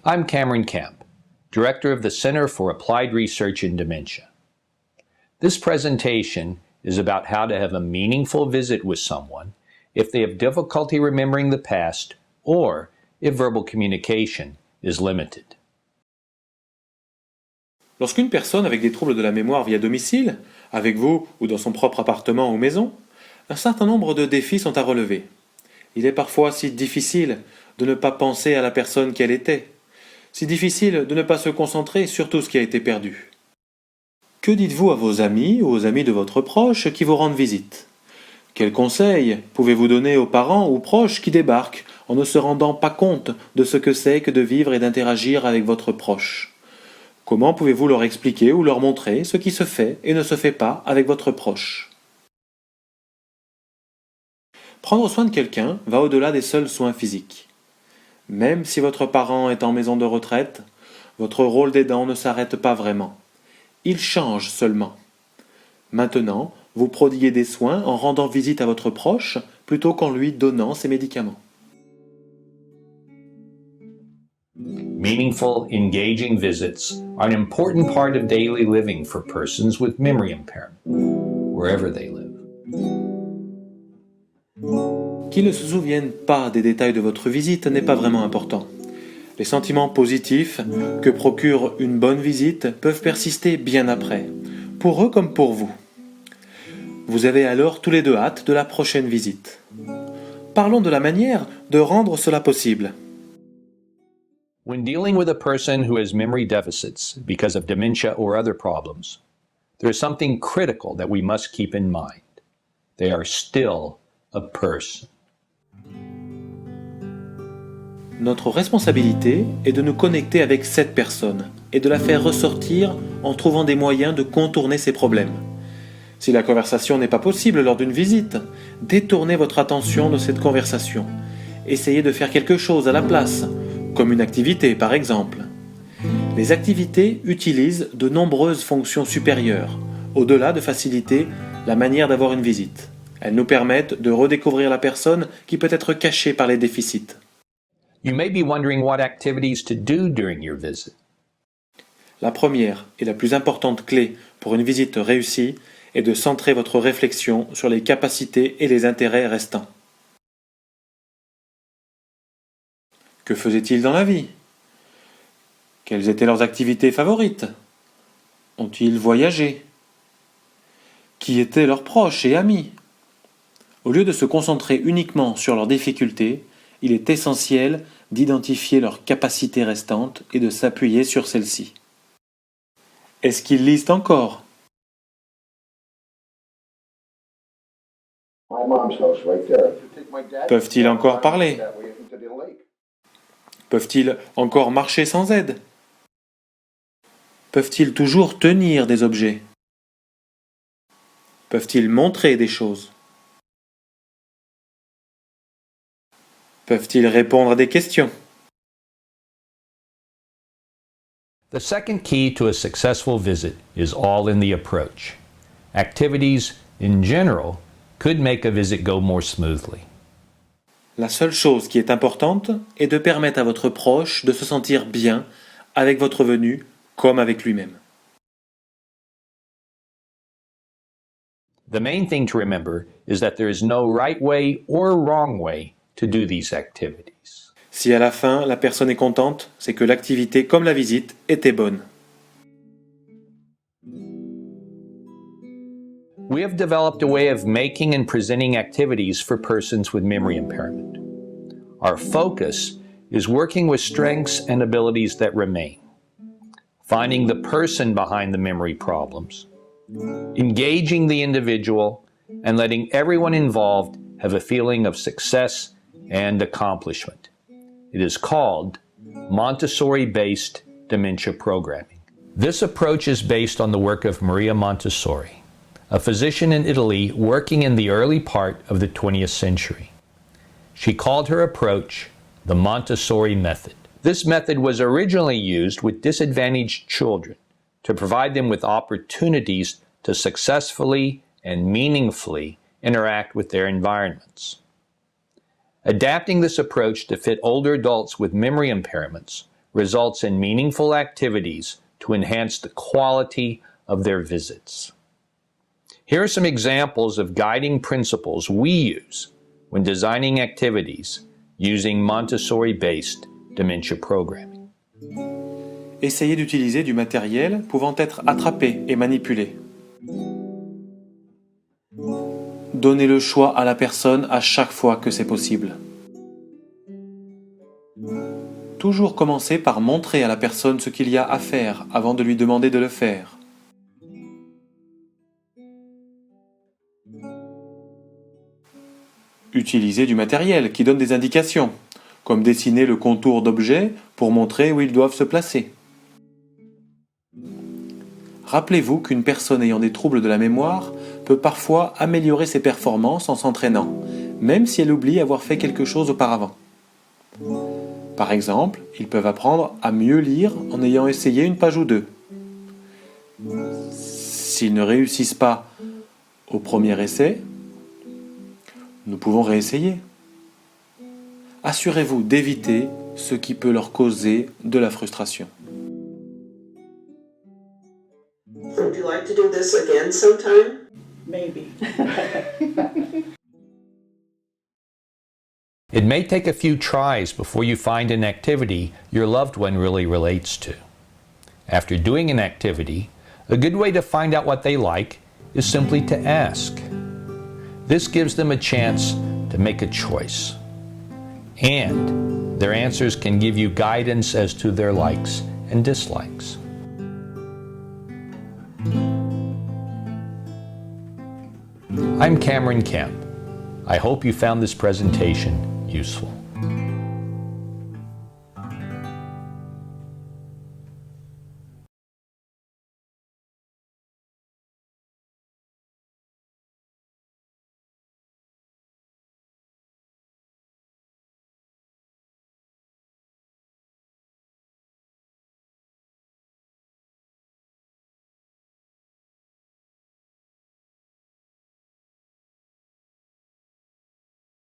I'm Cameron Kemp, Director of the Center for Applied Research in Dementia. This presentation is about how to have a meaningful visit with someone if they have difficulty remembering the past or if verbal communication is limited. Lorsqu'une personne avec des troubles de la mémoire vit à domicile, avec vous ou dans son propre appartement ou maison, un certain nombre de défis sont à relever. Il est parfois si difficile de ne pas penser à la personne qu'elle était, si difficile de ne pas se concentrer sur tout ce qui a été perdu. Que dites-vous à vos amis ou aux amis de votre proche qui vous rendent visite? Quels conseils pouvez-vous donner aux parents ou proches qui débarquent en ne se rendant pas compte de ce que c'est que de vivre et d'interagir avec votre proche? Comment pouvez-vous leur expliquer ou leur montrer ce qui se fait et ne se fait pas avec votre proche? Prendre soin de quelqu'un va au-delà des seuls soins physiques. Même si votre parent est en maison de retraite, votre rôle d'aidant ne s'arrête pas vraiment. Il change seulement. Maintenant, vous prodiguez des soins en rendant visite à votre proche plutôt qu'en lui donnant ses médicaments. Meaningful, engaging visits are an important part of daily living for persons with memory impairment, wherever they live. Qu'ils ne se souviennent pas des détails de votre visite n'est pas vraiment important. Les sentiments positifs que procure une bonne visite peuvent persister bien après, pour eux comme pour vous. Vous avez alors tous les deux hâte de la prochaine visite. Parlons de la manière de rendre cela possible. When dealing with a person who has memory deficits because of dementia or other problems, there is something critical that we must keep in mind. They are still a person. Notre responsabilité est de nous connecter avec cette personne et de la faire ressortir en trouvant des moyens de contourner ses problèmes. Si la conversation n'est pas possible lors d'une visite, détournez votre attention de cette conversation. Essayez de faire quelque chose à la place, comme une activité par exemple. Les activités utilisent de nombreuses fonctions supérieures, au-delà de faciliter la manière d'avoir une visite. Elles nous permettent de redécouvrir la personne qui peut être cachée par les déficits. You may be wondering what activities to do during your visit. La première et la plus importante clé pour une visite réussie est de centrer votre réflexion sur les capacités et les intérêts restants. Que faisaient-ils dans la vie? Quelles étaient leurs activités favorites? Ont-ils voyagé? Qui étaient leurs proches et amis? Au lieu de se concentrer uniquement sur leurs difficultés, il est essentiel d'identifier leurs capacités restantes et de s'appuyer sur celles-ci. Est-ce qu'ils lisent encore? Peuvent-ils encore parler? Peuvent-ils encore marcher sans aide? Peuvent-ils toujours tenir des objets? Peuvent-ils montrer des choses? Peuvent-ils répondre à des questions? The second key to a successful visit is all in the approach. Activities, in general, could make a visit go more smoothly. La seule chose qui est importante est de permettre à votre proche de se sentir bien avec votre venue comme avec lui-même. The main thing to remember is that there is no right way or wrong way to do these activities. Si à la fin la personne est contente, c'est que l'activité comme la visite était bonne. We have developed a way of making and presenting activities for persons with memory impairment. Our focus is working with strengths and abilities that remain, finding the person behind the memory problems, engaging the individual, and letting everyone involved have a feeling of success and accomplishment. It is called Montessori-based dementia programming. This approach is based on the work of Maria Montessori, a physician in Italy working in the early part of the 20th century. She called her approach the Montessori method. This method was originally used with disadvantaged children to provide them with opportunities to successfully and meaningfully interact with their environments. Adapting this approach to fit older adults with memory impairments results in meaningful activities to enhance the quality of their visits. Here are some examples of guiding principles we use when designing activities using Montessori-based dementia programming. Essayez d'utiliser du matériel pouvant être attrapé et manipulé. Donnez le choix à la personne à chaque fois que c'est possible. Toujours commencer par montrer à la personne ce qu'il y a à faire avant de lui demander de le faire. Utilisez du matériel qui donne des indications, comme dessiner le contour d'objets pour montrer où ils doivent se placer. Rappelez-vous qu'une personne ayant des troubles de la mémoire peut parfois améliorer ses performances en s'entraînant, même si elle oublie avoir fait quelque chose auparavant. Par exemple, ils peuvent apprendre à mieux lire en ayant essayé une page ou deux. S'ils ne réussissent pas au premier essai, nous pouvons réessayer. Assurez-vous d'éviter ce qui peut leur causer de la frustration. Would you like to do this again sometime? Maybe. It may take a few tries before you find an activity your loved one really relates to. After doing an activity, a good way to find out what they like is simply to ask. This gives them a chance to make a choice. And their answers can give you guidance as to their likes and dislikes. I'm Cameron Kemp. I hope you found this presentation useful.